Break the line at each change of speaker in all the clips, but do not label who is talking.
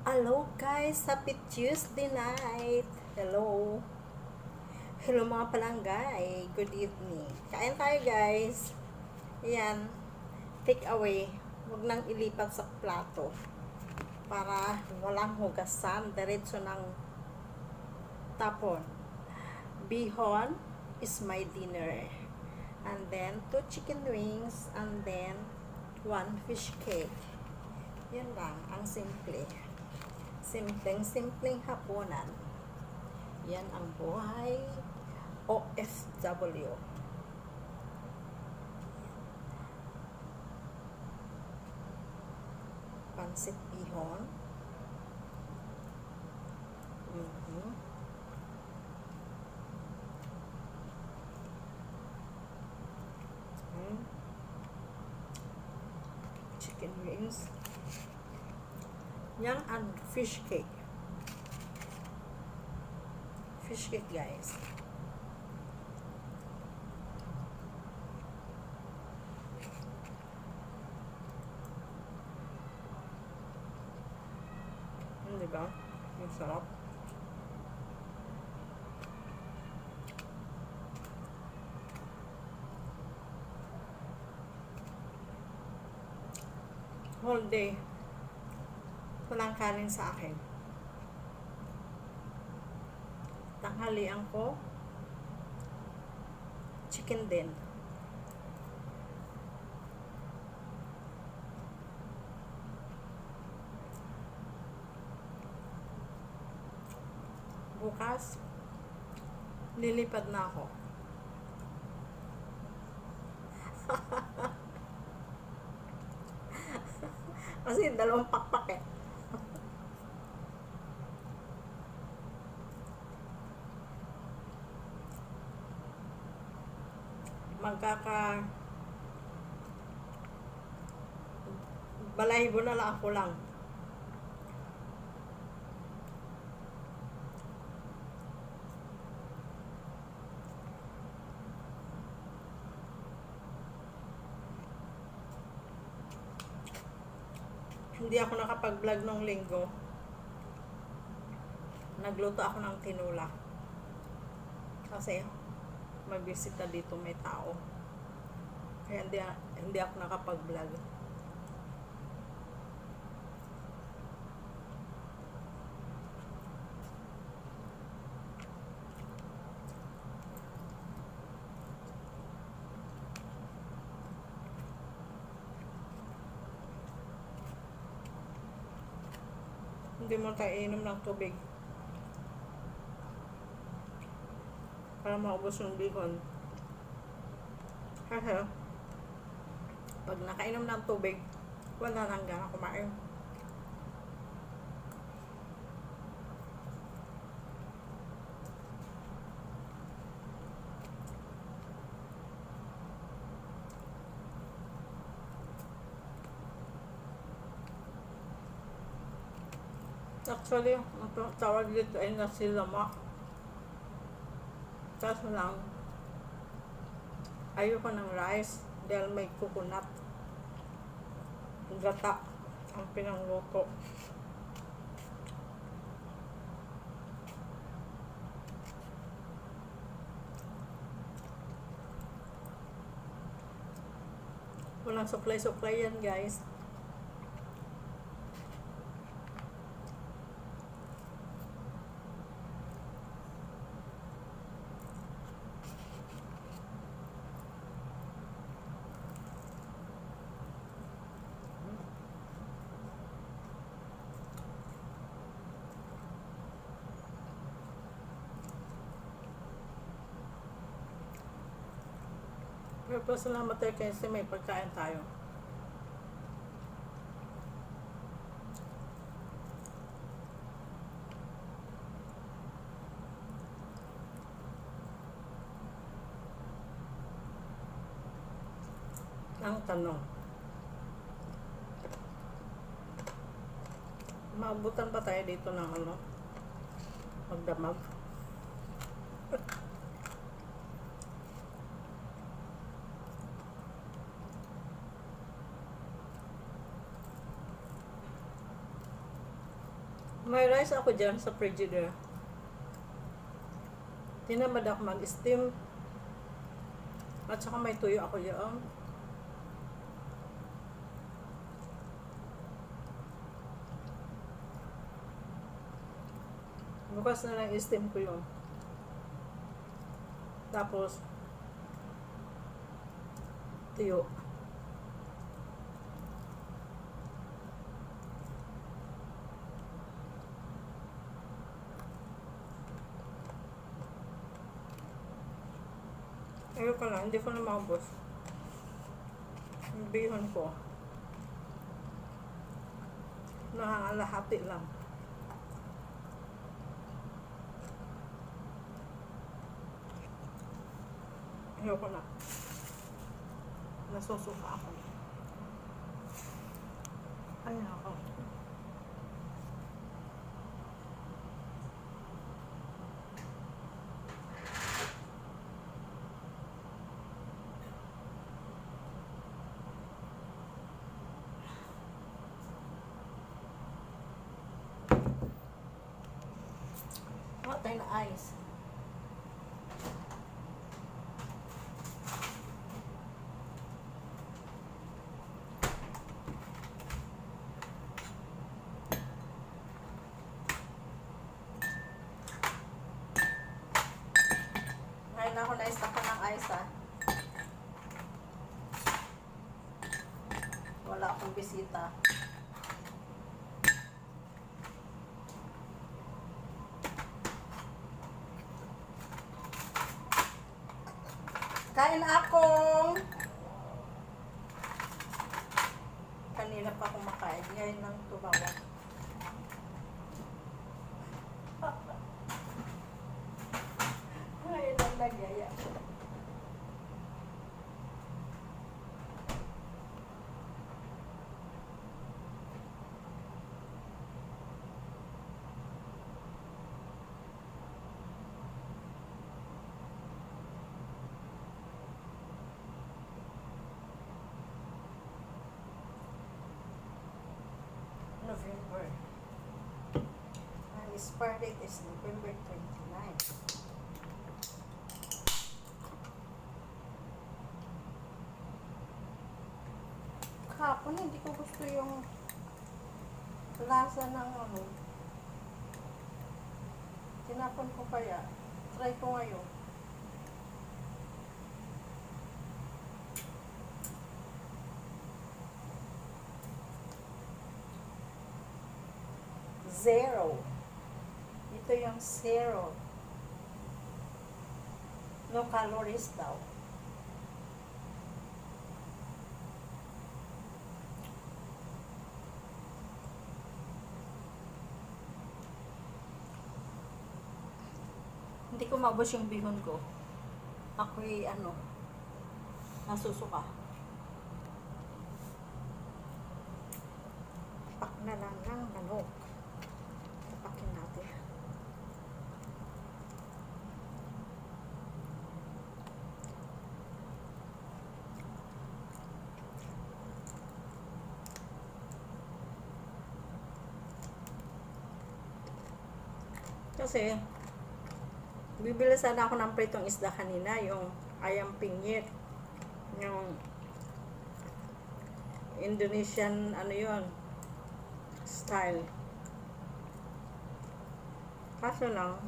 Hello guys, happy Tuesday night. Hello. Hello mga palanggay. Good evening. Kain tayo guys. Ayan. Take away. Huwag nang ilipat sa plato. Para walang hugasan. Diretso ng tapon. Bihon is my dinner. And then 2 chicken wings. And then 1 fish cake. Yan lang. Ang simple. Simpleng hapunan. Yan ang buhay OFW. Pansit bihon. Chicken wings. Yan ang fish cake. Fish cake guys. Diba? Yung sarap. Whole day. Walang kanin sa akin. Tanghalian ko chicken din. Bukas lilipad na ako. Kasi dalawang pakpak eh. Balahibo na lang ako lang. Hindi ako nakapag-vlog nung linggo. Nagluto ako ng tinola. Kasi may bisita dito, may tao. Kaya hindi ako nakapag-vlog. Hindi mo tayo inom ng tubig para maubos yung bihon. Kasi pag nakainom ng tubig, wala nang gana kumain. Actually, ang tawag dito ay nasilama. Kaso lang, ayoko ng rice dahil may coconut. Gata ang pinangluto. Walang supply yan guys. Pero pasalamat tayo kasi may pagkain tayo. Ang tanong, maabutan pa tayo dito ng magdamag? May rice ako dyan sa frigidaire. Tinamad ako mag-steam. At saka may tuyo ako dyan. Bukas na lang i-steam ko yun. Tapos, tuyo. Ayoko na, hindi ko na maubos. Yung bihon ko. Nakakalahati lang. Ayoko na. Nasusuka ako. Ayun ako. Tayo na ice. Ngayon ako na-stack ko ng ice ha. Wala akong bisita. Kain akong. Kanina pa akong makain. Ngayon lang tumawa. Ngayon lang nagyaya. November. And his birthday is November 29. Kahapon hindi ko gusto yung lasa ng ano. Tinapon ko kaya. Try ko ngayon. Zero. Ito yung zero. No calories daw. Hindi ko maubos yung bihon ko. Ako'y ano, nasusuka. Pak na lang ng manok. Tapakin natin. Kasi, bibili sana ako ng pritong isda kanina, yung ayam pinyit. Yung Indonesian, ano yun, style. Kaso lang,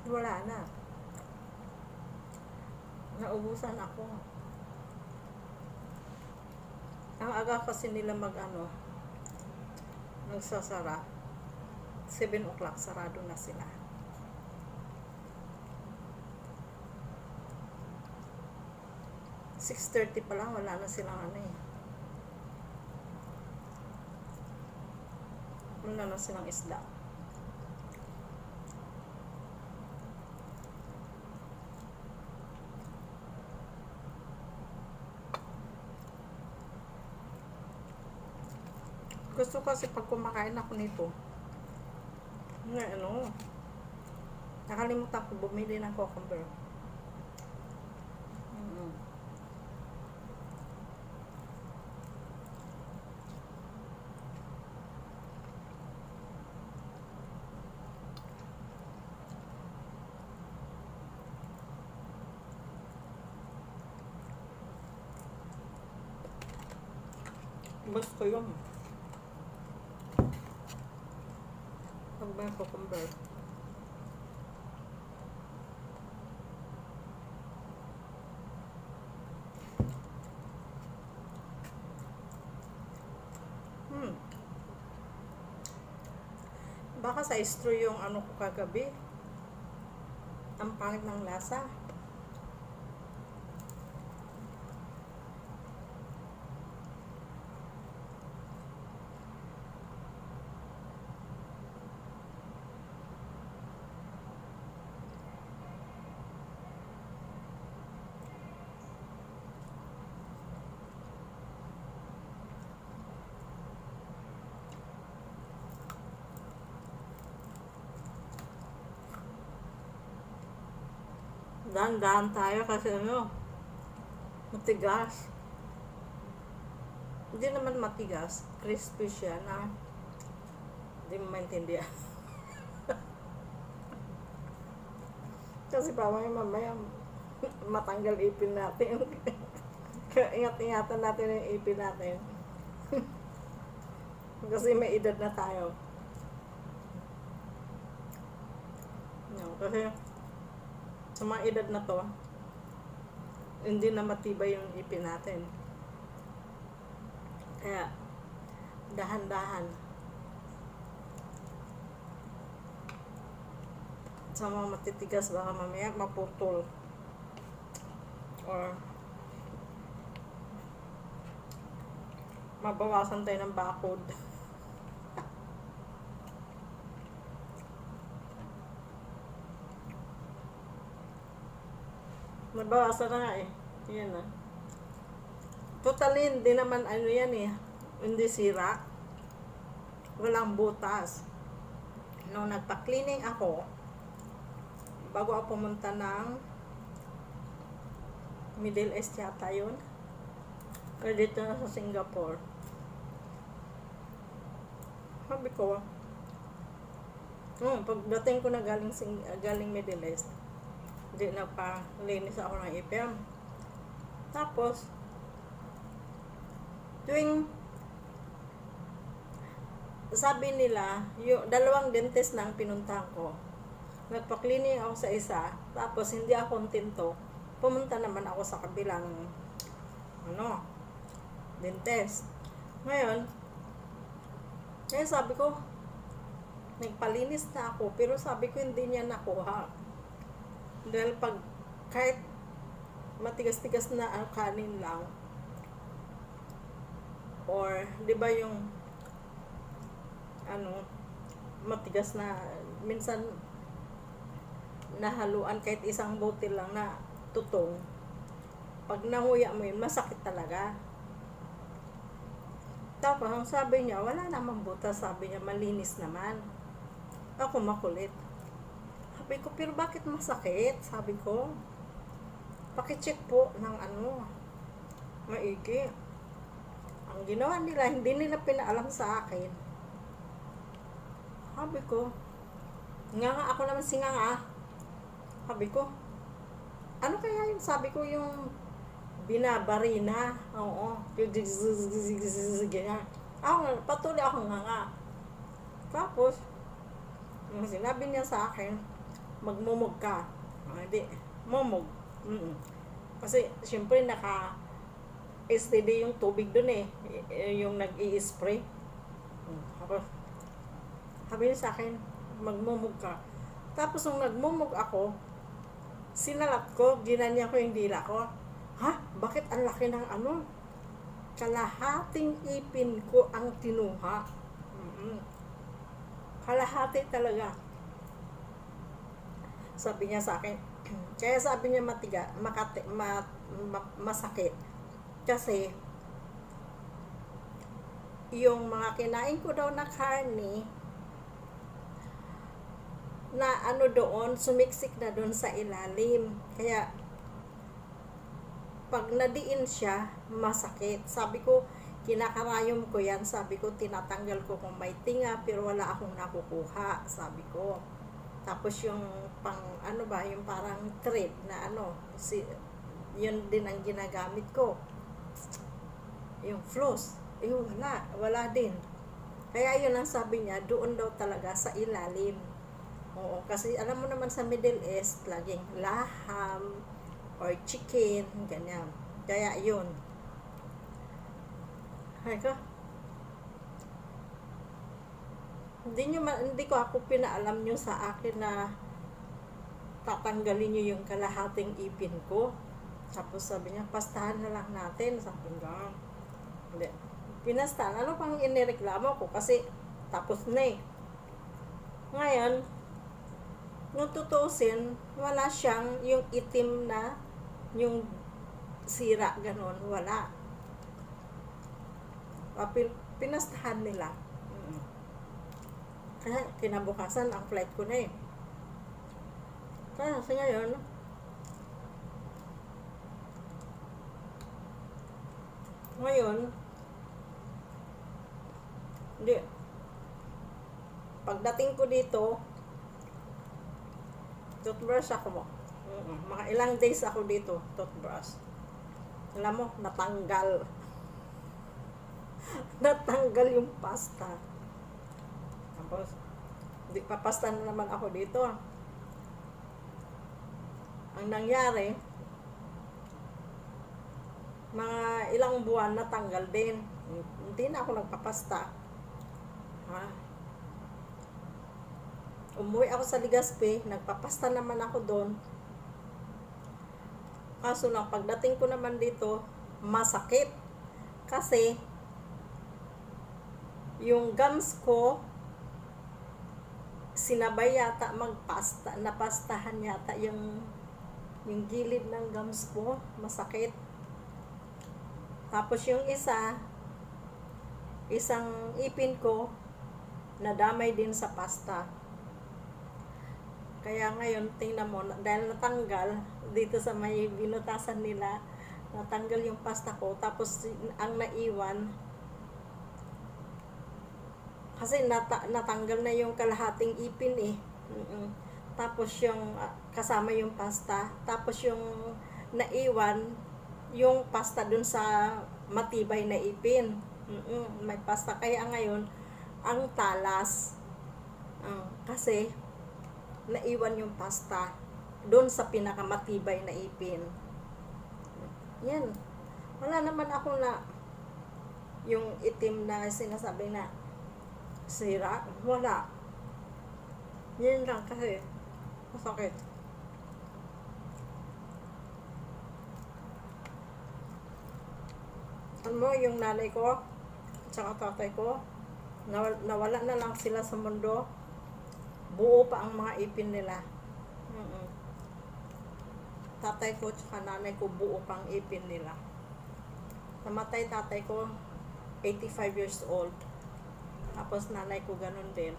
wala na. Naubusan ako. Ang aga kasi nila mag-ano, nagsasara. 7 o'clock, sarado na sila. "6:30 pa lang, wala na silang ano eh. Wala na silang isda. Gusto kasi pag kumakain ako nito, na ano, nakalimutan ko bumili ng cucumber. Gusto yun. Pag may cucumber. Baka sa straw yung ano ko kagabi. Ang pangit ng lasa. Dahan-dahan tayo kasi matigas. Hindi naman matigas. Crispy siya na hindi mo maintindihan. Kasi mamaya matanggal ipin natin. Ingat-ingatan natin yung ipin natin. Kasi may edad na tayo. Kasi sa mga edad na to, hindi na matibay yung ipin natin. Kaya, dahan-dahan. Sa mga matitigas, baka mamaya maputol. Or, mabawasan tayo ng bakod. Nabawasan na nga eh. Yan na. Totally, hindi naman ano yan eh. Hindi sira. Walang butas. Nung nagpa-cleaning ako, bago ako pumunta ng Middle East yata yun. Or dito na sa Singapore. Sabi ko, pagdating ko na galing Middle East, hindi nagpa-linis ako ng ipin. Tapos, tuwing sabi nila, yung dalawang dentist na ang pinuntahan ko, nagpa-cleaning ako sa isa, tapos hindi ako kontento, pumunta naman ako sa kabilang dentist. Ngayon, sabi ko, nagpalinis na ako, pero sabi ko hindi niya nakuha. Dahil kahit matigas-tigas na ang kanin lang, or di ba yung matigas na minsan nahaluan kahit isang bote lang na tutong, pag nanguya mo yun, masakit talaga. Tapos ang sabi niya, wala namang butas, sabi niya malinis naman. Ako makulit. Sabi ko, pero bakit masakit? Sabi ko, pakicheck po ng maigi. Ang ginawa nila, hindi nila pinaalam sa akin. Sabi ko, ako naman singa. Sabi ko, ano kaya yung sabi ko yung binabarina? Oo. Yung ganyan. Patuloy ako nga. Tapos, sinabi niya sa akin, magmumog ka. Hindi, mumog. Kasi, syempre, naka-STD yung tubig dun eh. Yung nag-i-spray. Sabi niya sa akin, magmumog ka. Tapos, nung nagmumog ako, sinalat ko, ginanya ko yung dila ko. Ha? Bakit ang laki ng kalahating ipin ko ang tinuha. Kalahati talaga. Sabi niya sa akin, kaya sabi niya masakit. Kasi, yung mga kinain ko daw na karne, na doon, sumiksik na doon sa ilalim. Kaya, pag nadiin siya, masakit. Sabi ko, kinakarayom ko yan. Sabi ko, tinatanggal ko kung may tinga, pero wala akong nakukuha. Sabi ko. Tapos yung yung parang thread na yun din ang ginagamit ko. Yung floss. eh wala din. Kaya yun ang sabi niya, doon daw talaga sa ilalim. Oo, kasi alam mo naman sa Middle East, laging laham or chicken, ganyan. Kaya yun. Ay ko, hindi ko ako pinaalam nyo sa akin na tatanggalin nyo yung kalahating ipin ko. Tapos sabi niya, pastahan na lang natin. Sabi niya, hindi. Pinastahan. Ano pang inireklamo ko? Kasi tapos na eh. Ngayon, nung tutusin, wala siyang yung itim na, yung sira, ganon. Wala. Pinastahan nila. Kaya kinabukasan, ang flight ko na eh. Kaya sa ngayon, hindi. Pagdating ko dito, toothbrush ako mo. Mga ilang days ako dito, toothbrush. Alam mo, natanggal. Natanggal yung pasta. Tapos, papasta na naman ako dito. Ang nangyari, mga ilang buwan natanggal din. Hindi na ako nagpapasta. Ha? Umuwi ako sa Legazpi, nagpapasta naman ako doon. Kaso lang, pagdating ko naman dito, masakit. Kasi, yung gums ko, sinabay yata magpasta, napastahan yata yung gilid ng gums ko, masakit. Tapos yung isang ipin ko, nadamay din sa pasta. Kaya ngayon, tingnan mo, dahil natanggal, dito sa may binutasan nila, natanggal yung pasta ko, tapos ang naiwan, kasi natanggal na yung kalahating ipin eh. Tapos yung kasama yung pasta, tapos yung naiwan, yung pasta dun sa matibay na ipin. May pasta. Kaya ngayon, ang talas. Kasi, naiwan yung pasta dun sa pinakamatibay na ipin. Yan. Wala naman ako na yung itim na sinasabi na sira. Wala. Yan lang kasi masakit. Alam mo, yung nanay ko tsaka tatay ko, nawala na lang sila sa mundo. Buo pa ang mga ipin nila. Tatay ko tsaka nanay ko, buo pang ipin nila. Namatay tatay ko, 85 years old. Tapos nanay ko ganun din.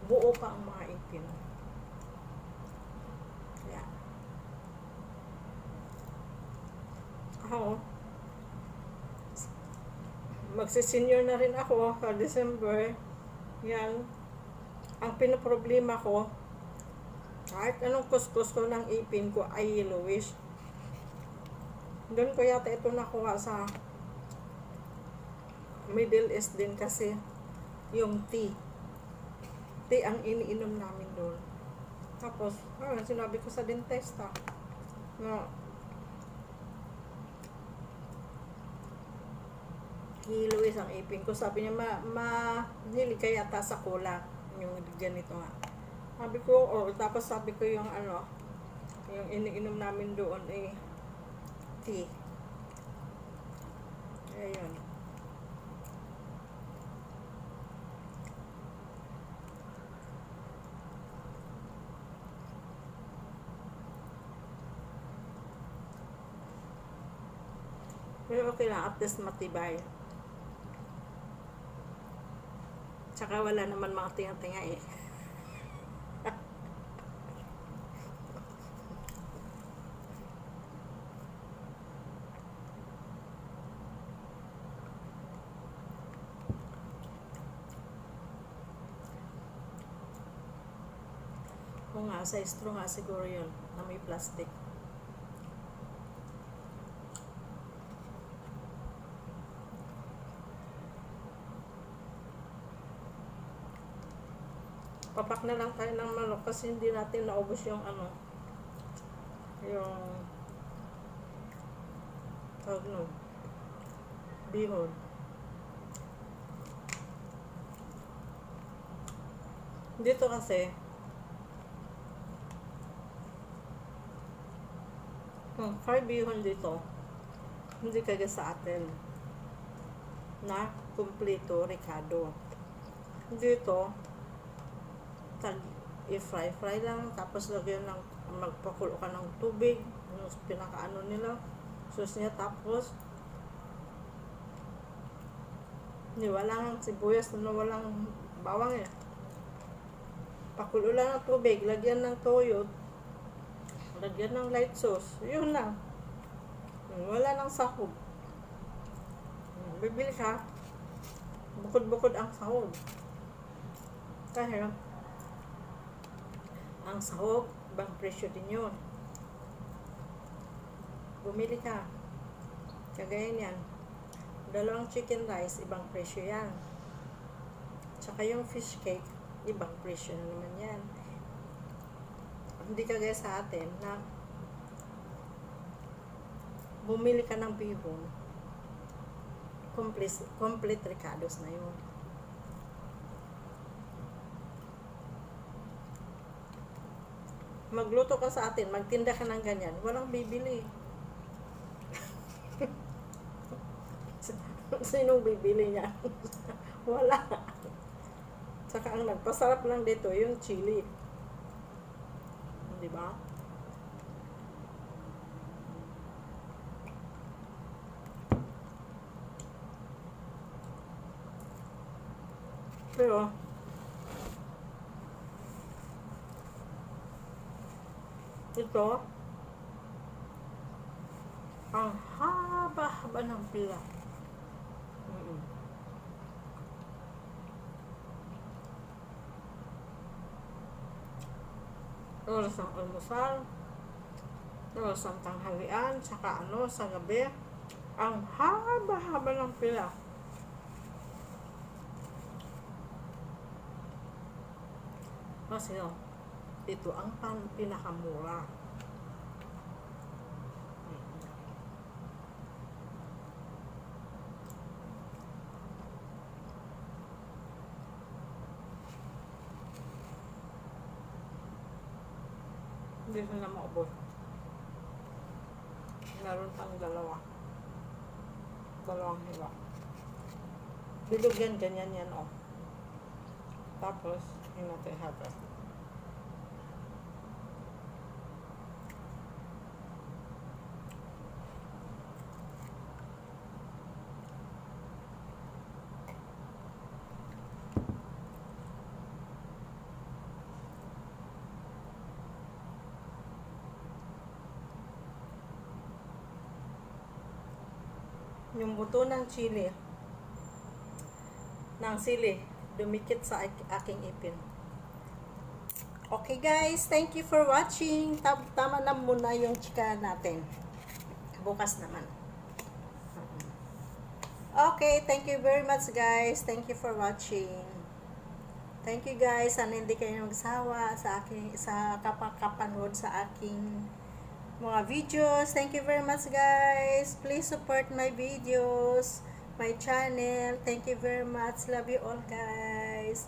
Buo pa ang mga ipin. Yeah. Ako, magsisenior na rin ako sa December. Yan. Ang pinoproblema ko, kahit anong kuskus ko ng ipin ko ay yellowish. Doon ko yata ito nakuha sa Middle East din kasi yung tea. Tea ang iniinom namin doon. Tapos, sinabi ko sa dentista na yellowish ang ipin ko. Sabi niya, nilig ka yata sa cola. Yung ganito nga. Sabi ko, tapos sabi ko yung yung iniinom namin doon tea. Ayun. Pero okay lang, at least matibay. Tsaka wala naman mga tinga-tinga eh. Kung nga, sa straw nga siguro yun, na may plastic. Papak na lang tayo ng manok kasi hindi natin naubos yung ano, yung tawag nun, bihon. Dito kasi, fried bihon dito, hindi kaya sa atin na kumpleto Ricardo. Dito, i-fry lang, tapos lagyan ng, magpakulo ka ng tubig, yung pinakaano nila, sauce niya, tapos walang sibuyas na walang bawang eh. Pakulo lang ng tubig, lagyan ng toyo, lagyan ng light sauce, yun lang. Wala nang sahog. Bibili ka, bukod-bukod ang sahog. Kaya, ang sahog, ibang presyo din yun. Bumili ka, kagaya niyan, 2 chicken rice, ibang presyo yan. Tsaka yung fish cake, ibang presyo na naman yan. Hindi kagaya sa atin na bumili ka ng bihon, complete Ricardos na yun. Magluto ka sa atin, magtinda ka ng ganyan, walang bibili. Sinong bibili niya? Wala. Saka ang nagpasarap lang dito yung chili, di ba? Pero ito, ang haba-haba ng pila. Oras ng almusal, oras ng tanghalian, saka sa gabi, ang haba-haba ng pila. Kasi ito ang pinakamura. Hindi na maubos. Meron pang dalawang hiwa. Bilog yan, ganyan yan Tapos, hinatay haba. Yung buto ng chili, ng sili, dumikit sa aking ipin. Okay guys, thank you for watching. Tama na muna yung chika natin. Bukas naman. Okay, thank you very much guys. Thank you for watching. Thank you guys. Sana hindi kayo magsawa sa kapanood sa aking mga videos. Thank you very much guys. Please support my videos, my channel. Thank you very much. Love you all guys.